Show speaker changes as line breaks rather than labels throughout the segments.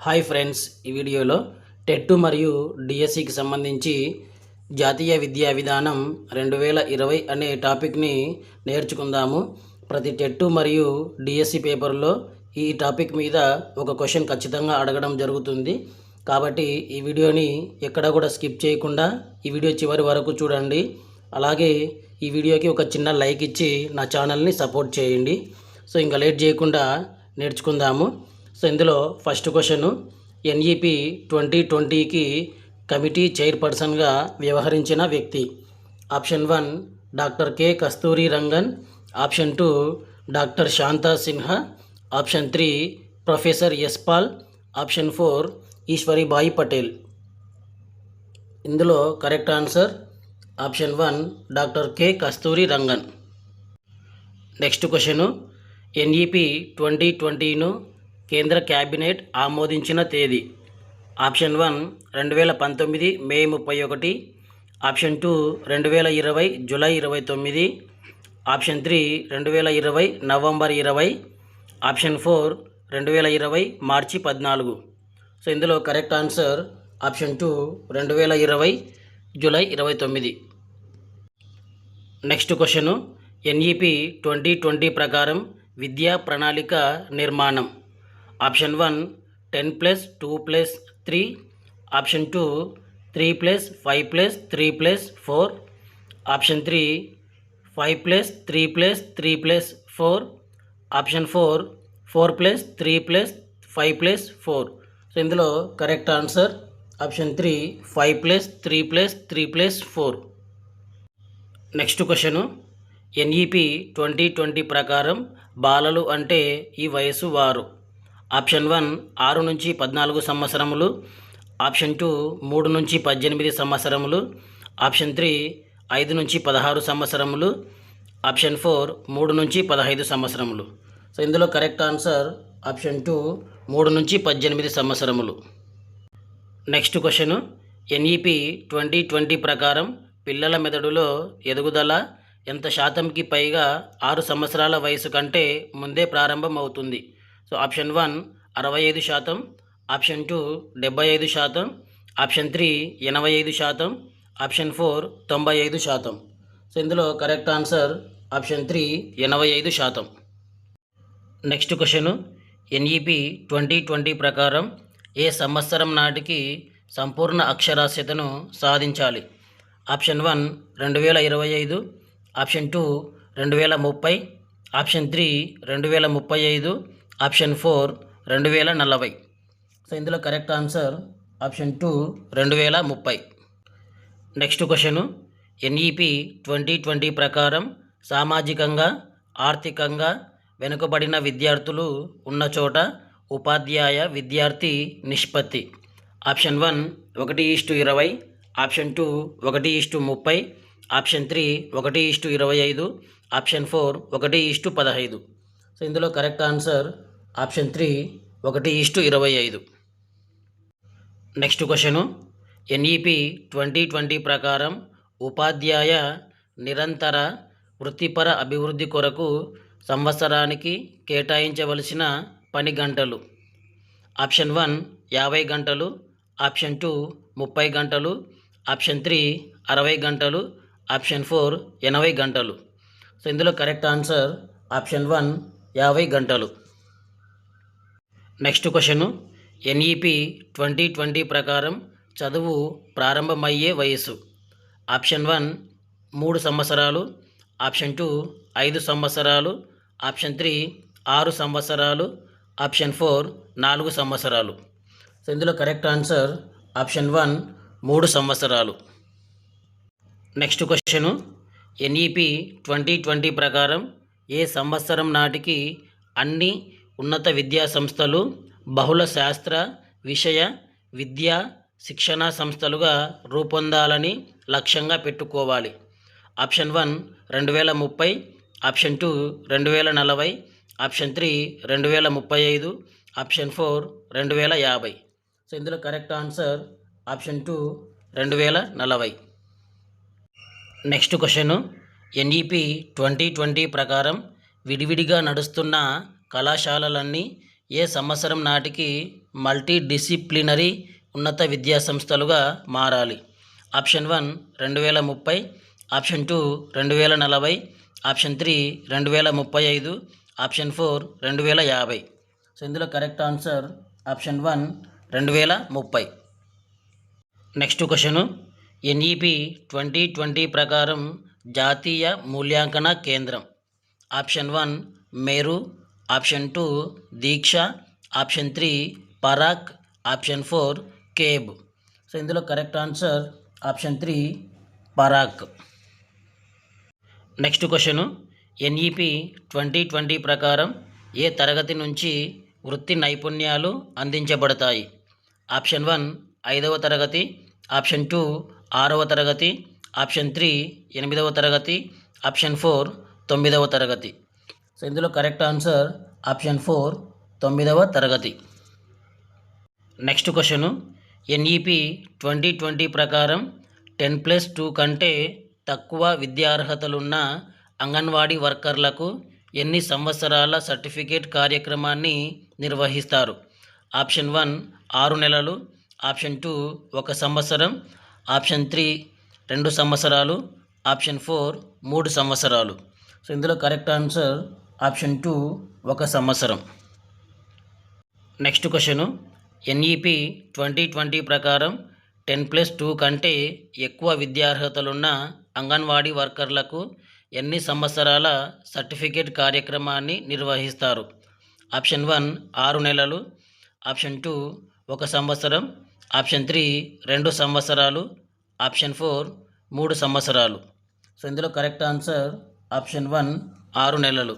Hi friends, ఈ వీడియోలో TET మరియు డిఎస్సికి సంబంధించి జాతీయ విద్యా విధానం 2020 అనే టాపిక్ని నేర్చుకుందాము. ప్రతి టెట్ మరియు డిఎస్సి పేపర్లో ఈ టాపిక్ మీద ఒక క్వశ్చన్ ఖచ్చితంగా అడగడం జరుగుతుంది. కాబట్టి ఈ వీడియోని ఎక్కడ కూడా స్కిప్ చేయకుండా ఈ వీడియో చివరి వరకు చూడండి. అలాగే ఈ వీడియోకి ఒక చిన్న లైక్ ఇచ్చి నా ఛానల్ని సపోర్ట్ చేయండి. సో ఇంకా లేట్ చేయకుండా నేర్చుకుందాము. సో ఇందులో ఫస్ట్ క్వశ్చన్, ఎన్ఈపి 2020కి కమిటీ చైర్పర్సన్గా వ్యవహరించిన వ్యక్తి. Option 1 doctor K Kasturi Rangan, option 2 doctor Shanta Sinha, option 3 professor S Paul, option 4 Eshwaribai Patel. ఇందులో correct answer option 1 doctor K Kasturi Rangan. Next question, NEP 2020ను కేంద్ర క్యాబినెట్ ఆమోదించిన తేదీ. Option 1 2019 May 31, option 2 2020 July 29, option 3 2020 November 20, option 4 2020 March 14. So ఇందులో correct answer option 2 2020 July 29. Next question, NEP 2020 ప్రకారం విద్యా ప్రణాళిక నిర్మాణం. Option 1 10+2+3, option 2 3+5+3+4, option 3 5+3+3+4, option 4 4+3+5+4. So ఇందులో correct answer option 3 5+3+3+4. Next question, NEP 2020 ప్రకారం బాలలు అంటే ఈ వయసు వారు. ఆప్షన్ 1 6 నుంచి 14 సంవత్సరములు, ఆప్షన్ 2 3 నుంచి 18 సంవత్సరములు, ఆప్షన్ 3 5 నుంచి 16 సంవత్సరములు, ఆప్షన్ 4 3 నుంచి 15 సంవత్సరములు. సో ఇందులో కరెక్ట్ ఆన్సర్ ఆప్షన్ 2 3 నుంచి 18 సంవత్సరములు. నెక్స్ట్ క్వశ్చను, ఎన్ఈపి 2020 ప్రకారం పిల్లల మెదడులో ఎదుగుదల ఎంత శాతంకి పైగా 6 సంవత్సరాల వయసు కంటే ముందే ప్రారంభం అవుతుంది. So option 1 65%, option 2 75%, option 3 85%, option 4 95%. So ఇందులో correct answer option 3 85%. Next question, NEP 2020 ప్రకారం ఏ సంవత్సరం నాటికి సంపూర్ణ అక్షరాస్యతను సాధించాలి. Option 1 2025, option 2 2030, option 3 2035, option 4 2040. So ఇందులో correct answer option 2 2030. Next question, NEP 2020 ప్రకారం సామాజికంగా ఆర్థికంగా వెనుకబడిన విద్యార్థులు ఉన్న చోట ఉపాధ్యాయ విద్యార్థి నిష్పత్తి. Option 1 1:20, option 2 1:30, option 3 1:25, option 4 1:15. So ఇందులో correct answer option 3 1:25. Next question, NEP 2020 ప్రకారం ఉపాధ్యాయ నిరంతర వృత్తిపర అభివృద్ధి కొరకు సంవత్సరానికి కేటాయించవలసిన పని గంటలు. ఆప్షన్ 1 50 గంటలు, ఆప్షన్ 2 30 గంటలు, ఆప్షన్ 3 60 గంటలు, ఆప్షన్ 4 80 గంటలు. సో ఇందులో కరెక్ట్ ఆన్సర్ ఆప్షన్ 1 50 గంటలు. నెక్స్ట్ క్వశ్చను, ఎన్ఈపి 2020 ప్రకారం చదువు ప్రారంభమయ్యే వయస్సు. ఆప్షన్ 1 3 సంవత్సరాలు, ఆప్షన్ 2 5 సంవత్సరాలు, ఆప్షన్ 3 6 సంవత్సరాలు, ఆప్షన్ 4 4 సంవత్సరాలు. సో ఇందులో కరెక్ట్ ఆన్సర్ ఆప్షన్ 1 3 సంవత్సరాలు. నెక్స్ట్ క్వశ్చను, ఎన్ఈపి 2020 ప్రకారం ఏ సంవత్సరం నాటికి అన్ని ఉన్నత విద్యా సంస్థలు బహుళ శాస్త్ర విషయ విద్యా శిక్షణా సంస్థలుగా రూపొందాలని లక్ష్యంగా పెట్టుకోవాలి. Option 1 2030, option 2 2040, option 3 2035, option 4 2050. So ఇందులో correct answer option 2 2040. Next question, NEP 2020 ప్రకారం విడివిడిగా నడుస్తున్న కళాశాలలన్నీ ఏ సంవత్సరం నాటికి మల్టీ డిసిప్లినరీ ఉన్నత విద్యా సంస్థలుగా మారాలి? Option 1 2030, option 2 2040, option 3 2035, option 4 2050. So ఇందులో correct answer option 1 2030. Next question, NEP 2020 ప్రకారం జాతీయ మూల్యాంకన కేంద్రం. Option 1 Meru, option 2 Diksha, option 3 Parakh, option 4 CABE. So ఇందులో correct answer option 3 Parakh. Next question, NEP 2020 ప్రకారం ఏ తరగతి నుంచి వృత్తి నైపుణ్యాలు అందించబడతాయి? ఆప్షన్ 1 5వ తరగతి, ఆప్షన్ 2 6వ తరగతి, ఆప్షన్ 3 8వ తరగతి, ఆప్షన్ 4 9వ తరగతి. సో ఇందులో కరెక్ట్ ఆన్సర్ ఆప్షన్ 4 9వ తరగతి. నెక్స్ట్ క్వశ్చను, ఎన్ఈపి 2020 ప్రకారం 10+2 కంటే తక్కువ విద్యార్హతలున్న అంగన్వాడీ వర్కర్లకు ఎన్ని సంవత్సరాల సర్టిఫికేట్ కార్యక్రమాన్ని నిర్వహిస్తారు? ఆప్షన్ 1 6 నెలలు, ఆప్షన్ 2 1 సంవత్సరం, ఆప్షన్ 3 2 సంవత్సరాలు, ఆప్షన్ 4 3 సంవత్సరాలు. సో ఇందులో కరెక్ట్ ఆన్సర్ ఆప్షన్ 2 1 సంవత్సరం. నెక్స్ట్ క్వశ్చను, ఎన్ఈపి 2020 ప్రకారం 10+2 కంటే ఎక్కువ విద్యార్హతలున్న అంగన్వాడీ వర్కర్లకు ఎన్ని సంవత్సరాల సర్టిఫికేట్ కార్యక్రమాన్ని నిర్వహిస్తారు? ఆప్షన్ 1 6 నెలలు, ఆప్షన్ 2 1 సంవత్సరం, ఆప్షన్ 3 2 సంవత్సరాలు, ఆప్షన్ 4 3 సంవత్సరాలు. సో ఇందులో కరెక్ట్ ఆన్సర్ ఆప్షన్ 1 6 నెలలు.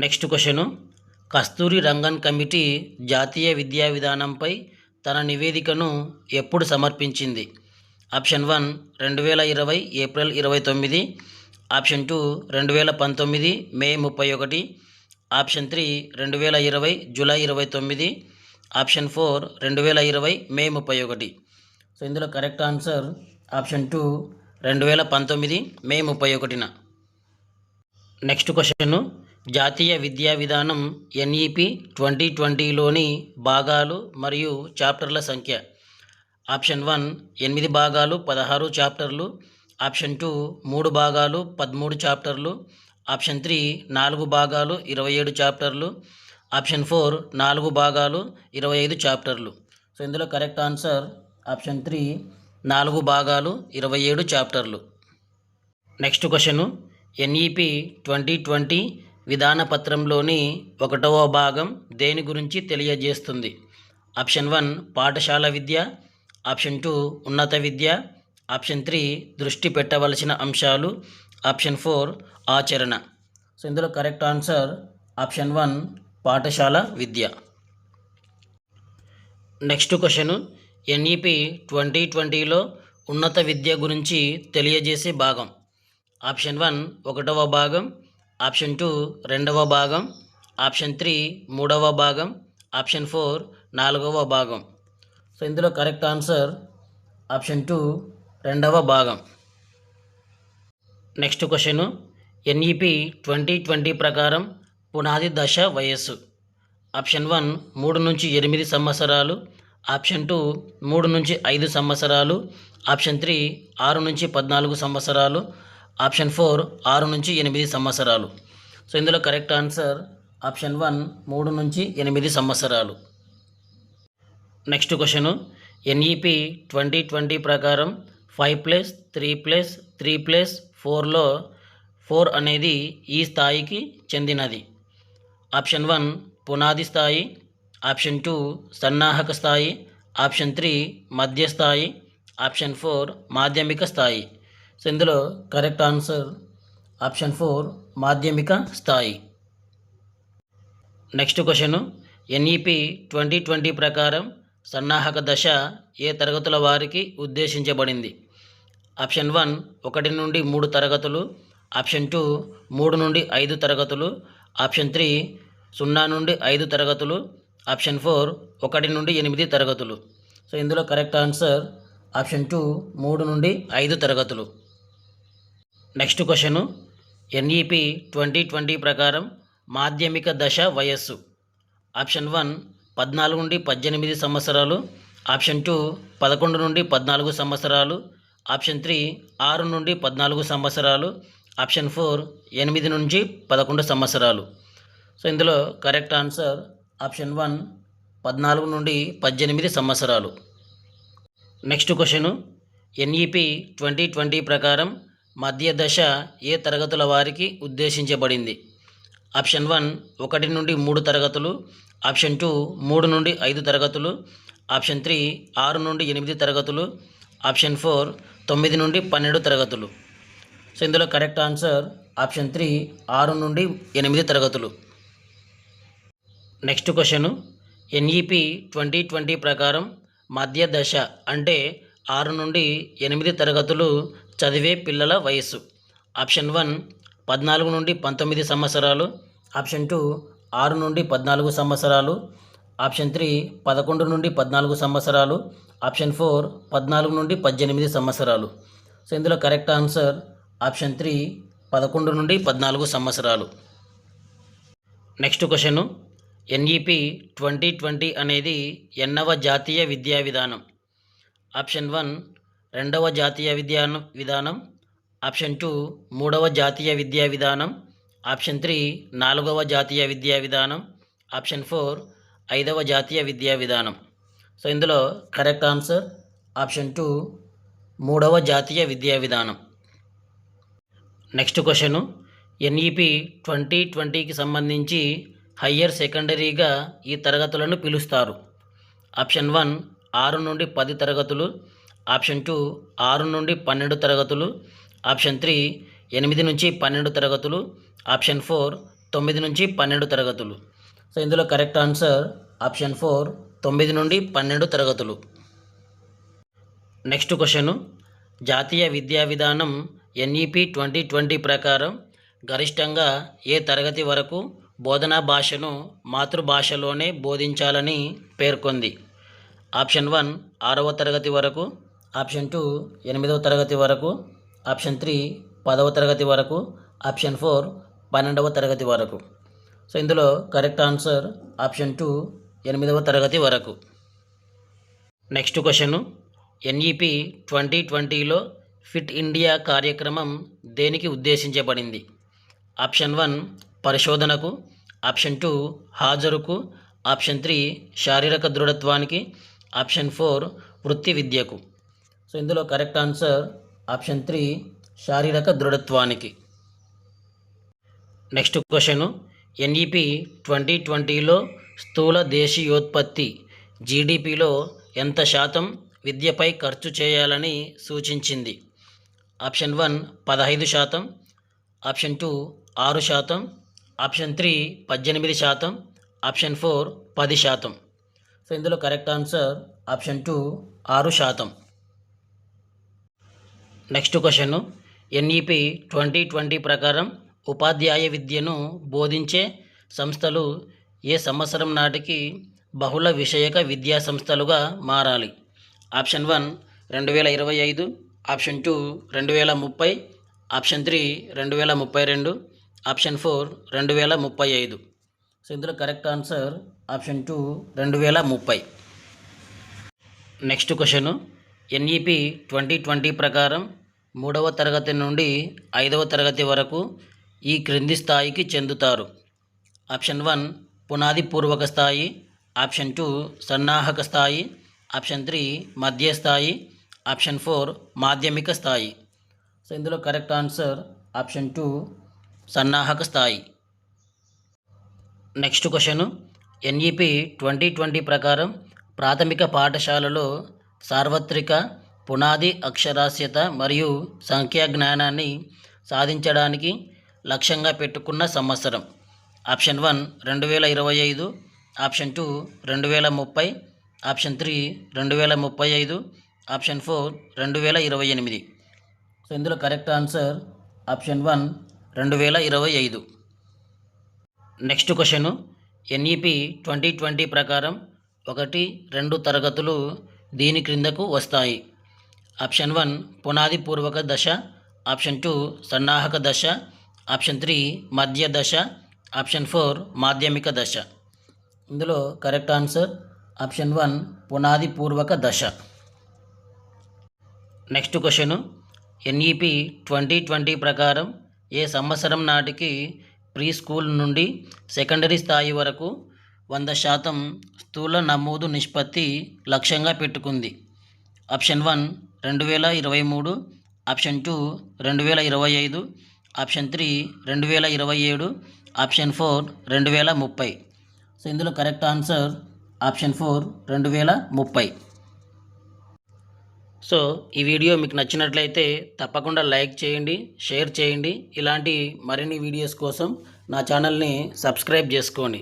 నెక్స్ట్ క్వశ్చను, కస్తూరి రంగన్ కమిటీ జాతీయ విద్యా విధానంపై తన నివేదికను ఎప్పుడు సమర్పించింది? Option 1 2020 April 29, option 2 2019 May 31, option 3 2020 July 29, option 4 2020 మే 31. సో ఇందులో కరెక్ట్ ఆన్సర్ ఆప్షన్ 2 2019 మే 31న. నెక్స్ట్ క్వశ్చను, జాతీయ విద్యా విధానం ఎన్ఈపి 2020లోని భాగాలు మరియు చాప్టర్ల సంఖ్య. ఆప్షన్ 1 8 భాగాలు 16 చాప్టర్లు, ఆప్షన్ 2 3 భాగాలు 13 చాప్టర్లు, ఆప్షన్ 3 4 భాగాలు 27 చాప్టర్లు, ఆప్షన్ 4 4 భాగాలు 25 చాప్టర్లు. సో ఇందులో కరెక్ట్ ఆన్సర్ ఆప్షన్ 3 4 భాగాలు 27 చాప్టర్లు. నెక్స్ట్ క్వశ్చను, ఎన్ఈపి 2020 విధాన పత్రంలోని 1వ భాగం దేని గురించి తెలియజేస్తుంది? ఆప్షన్ 1 పాఠశాల విద్య, ఆప్షన్ 2 ఉన్నత విద్య, ఆప్షన్ 3 దృష్టి పెట్టవలసిన అంశాలు, ఆప్షన్ 4 ఆచరణ. సో ఇందులో కరెక్ట్ ఆన్సర్ ఆప్షన్ 1 పాఠశాల విద్య. నెక్స్ట్ క్వశ్చను, ఎన్ఈపి 2020లో ఉన్నత విద్య గురించి తెలియజేసే భాగం. ఆప్షన్ 1 1వ భాగం, ఆప్షన్ 2 2వ భాగం, ఆప్షన్ 3 3వ భాగం, ఆప్షన్ 4 4వ భాగం. సో ఇందులో కరెక్ట్ ఆన్సర్ ఆప్షన్ 2 2వ భాగం. నెక్స్ట్ క్వశ్చను, ఎన్ఈపి 2020 ప్రకారం పునాది దశ వయస్సు. ఆప్షన్ 1 3 నుంచి 8 సంవత్సరాలు, ఆప్షన్ 2 3 నుంచి 5 సంవత్సరాలు, ఆప్షన్ 3 6 నుంచి 14 సంవత్సరాలు, ఆప్షన్ 4 6 నుంచి 8 సంవత్సరాలు. సో ఇందులో కరెక్ట్ ఆన్సర్ ఆప్షన్ 1 3 నుంచి 8 సంవత్సరాలు. నెక్స్ట్ క్వశ్చను, ఎన్ఈపి 2020 ప్రకారం 5+3+3+4లో 4 అనేది ఈ స్థాయికి చెందినది. ఆప్షన్ 1 పునాది స్థాయి, ఆప్షన్ 2 సన్నాహక స్థాయి, ఆప్షన్ 3 మధ్య స్థాయి, ఆప్షన్ 4 మాధ్యమిక స్థాయి. సో ఇందులో కరెక్ట్ ఆన్సర్ ఆప్షన్ 4 మాధ్యమిక స్థాయి. నెక్స్ట్ క్వశ్చను, ఎన్ఈపి 2020 ప్రకారం సన్నాహక దశ ఏ తరగతుల వారికి ఉద్దేశించబడింది? ఆప్షన్ 1 1 నుండి 3 తరగతులు, ఆప్షన్ 2 3 నుండి 5 తరగతులు, ఆప్షన్ 3 0 నుండి 5 తరగతులు, ఆప్షన్ 4 1 నుండి 8 తరగతులు. సో ఇందులో కరెక్ట్ ఆన్సర్ ఆప్షన్ 2 3 నుండి 5 తరగతులు. నెక్స్ట్ క్వశ్చను, ఎన్ఈపి 2020 ప్రకారం మాధ్యమిక దశ వయస్సు. ఆప్షన్ 1 14 నుండి 18 సంవత్సరాలు, ఆప్షన్ 2 11 నుండి 14 సంవత్సరాలు, ఆప్షన్ 3 6 నుండి 14 సంవత్సరాలు, ఆప్షన్ 4 8 నుంచి 11 సంవత్సరాలు. సో ఇందులో కరెక్ట్ ఆన్సర్ ఆప్షన్ 1 14 నుండి 18 సంవత్సరాలు. నెక్స్ట్ క్వశ్చను, ఎన్ఈపి 2020 ప్రకారం మధ్య దశ ఏ తరగతుల వారికి ఉద్దేశించబడింది? ఆప్షన్ 1 1 నుండి 3 తరగతులు, ఆప్షన్ 2 3 నుండి 5 తరగతులు, ఆప్షన్ 3 6 నుండి 8 తరగతులు, ఆప్షన్ 4 9 నుండి 12 తరగతులు. సో ఇందులో కరెక్ట్ ఆన్సర్ ఆప్షన్ 3 6 నుండి 8 తరగతులు. నెక్స్ట్ క్వశ్చను, ఎన్ఈపి 2020 ప్రకారం మధ్య దశ అంటే 6 నుండి 8 తరగతులు చదివే పిల్లల వయస్సు. ఆప్షన్ 1 14 నుండి 19 సంవత్సరాలు, ఆప్షన్ 2 6 నుండి 14 సంవత్సరాలు, ఆప్షన్ 3 11 నుండి 14 సంవత్సరాలు, ఆప్షన్ 4 14 నుండి 18 సంవత్సరాలు. సో ఇందులో కరెక్ట్ ఆన్సర్ ఆప్షన్ 3 11 నుండి 14 సంవత్సరాలు. నెక్స్ట్ క్వశ్చను, ఎన్ఈపి 2020 అనేది ఎన్నవ జాతీయ విద్యా విధానం? ఆప్షన్ 1 రెండవ జాతీయ విధానం, ఆప్షన్ 2 మూడవ జాతీయ విద్యా విధానం, ఆప్షన్ 3 నాలుగవ జాతీయ విద్యా విధానం, ఆప్షన్ 4 ఐదవ జాతీయ విద్యా విధానం. సో ఇందులో కరెక్ట్ ఆన్సర్ ఆప్షన్ 2 మూడవ జాతీయ విద్యా విధానం. నెక్స్ట్ క్వశ్చను, ఎన్ఈపి 2020కి సంబంధించి హయ్యర్ సెకండరీగా ఈ తరగతులను పిలుస్తారు. ఆప్షన్ 1 6 నుండి 10 తరగతులు, ఆప్షన్ 2 6 నుండి 12 తరగతులు, ఆప్షన్ 3 8 నుంచి 12 తరగతులు, ఆప్షన్ 4 9 నుంచి 12 తరగతులు. సో ఇందులో కరెక్ట్ ఆన్సర్ ఆప్షన్ 4 9 నుండి 12 తరగతులు. నెక్స్ట్ క్వశ్చను, జాతీయ విద్యా విధానం ఎన్ఈపి 2020 ప్రకారం గరిష్టంగా ఏ తరగతి వరకు బోధనా భాషను మాతృభాషలోనే బోధించాలని పేర్కొంది? ఆప్షన్ 1 6వ తరగతి వరకు, ఆప్షన్ 2 8వ తరగతి వరకు, ఆప్షన్ 3 10వ తరగతి వరకు, ఆప్షన్ 4 12వ తరగతి వరకు. సో ఇందులో కరెక్ట్ ఆన్సర్ ఆప్షన్ 2 8వ తరగతి వరకు. నెక్స్ట్ క్వశ్చను, ఎన్ఈపి 2020లో ఫిట్ ఇండియా కార్యక్రమం దేనికి ఉద్దేశించబడింది? ఆప్షన్ 1 పరిశోధనకు, ఆప్షన్ 2 హాజరుకు, ఆప్షన్ 3 శారీరక దృఢత్వానికి, ఆప్షన్ 4 వృత్తి విద్యకు. సో ఇందులో కరెక్ట్ ఆన్సర్ ఆప్షన్ 3 శారీరక దృఢత్వానికి. నెక్స్ట్ క్వశ్చను, ఎన్ఈపి 2020లో స్థూల దేశీయోత్పత్తి జీడిపిలో ఎంత శాతం విద్యపై ఖర్చు చేయాలని సూచించింది? Option 1 15%, option 2 6%, option 3 18%, option 4 10%. So ఇందులో correct answer option 2 6%. Next question, NEP 2020 ప్రకారం ఉపాధ్యాయ విద్యను బోధించే సంస్థలు ఏ సంవత్సరం నాటికి బహుళ విషయక విద్యా సంస్థలుగా మారాలి? Option 1 2025, option 2 2030, option 3 2032, option 4 2035. So ఇందులో correct answer option 2 2030. Next question, NEP 2020 ప్రకారం 3వ తరగతి నుండి 5వ తరగతి వరకు ఈ క్రింది స్థాయికి చెందుతారు. ఆప్షన్ 1 పునాది పూర్వక స్థాయి, ఆప్షన్ 2 సన్నాహక స్థాయి, ఆప్షన్ 3 మధ్య స్థాయి, ఆప్షన్ 4 మాధ్యమిక స్థాయి. సో ఇందులో కరెక్ట్ ఆన్సర్ ఆప్షన్ 2 సన్నాహక స్థాయి. నెక్స్ట్ క్వశ్చను, ఎన్ఈపి 2020 ప్రకారం ప్రాథమిక పాఠశాలలో సార్వత్రిక పునాది అక్షరాస్యత మరియు సంఖ్యా జ్ఞానాన్ని సాధించడానికి లక్ష్యంగా పెట్టుకున్న సంవత్సరం? Option 1 2025, option 2 2030, option 3 2035, option 4 2028. So ఇందులో correct answer option 1 2025. Next question, NEP 2020 ప్రకారం 1, 2 తరగతులు దీని క్రిందకు వస్తాయి. ఆప్షన్ 1 పునాది పూర్వక దశ, ఆప్షన్ 2 సన్నాహక దశ, ఆప్షన్ 3 మధ్య దశ, ఆప్షన్ 4 మాధ్యమిక దశ. ఇందులో కరెక్ట్ ఆన్సర్ ఆప్షన్ 1 పునాది పూర్వక దశ. నెక్స్ట్ క్వశ్చన్, ఎన్ఈపి 2020 ప్రకారం ఏ సంవత్సరం నాటికి ప్రీ స్కూల్ నుండి సెకండరీ స్థాయి వరకు 100% స్థూల నమోదు నిష్పత్తి లక్ష్యంగా పెట్టుకుంది? Option 1 2023, option 2 2025, option 3 2027, option 4 2030. So ఇందులో కరెక్ట్ ఆన్సర్ ఆప్షన్ 4 2030. సో ఈ వీడియో మీకు నచ్చినట్లయితే తప్పకుండా లైక్ చేయండి, షేర్ చేయండి. ఇలాంటి మరిన్ని వీడియోస్ కోసం నా ఛానల్ని సబ్స్క్రైబ్ చేసుకోండి.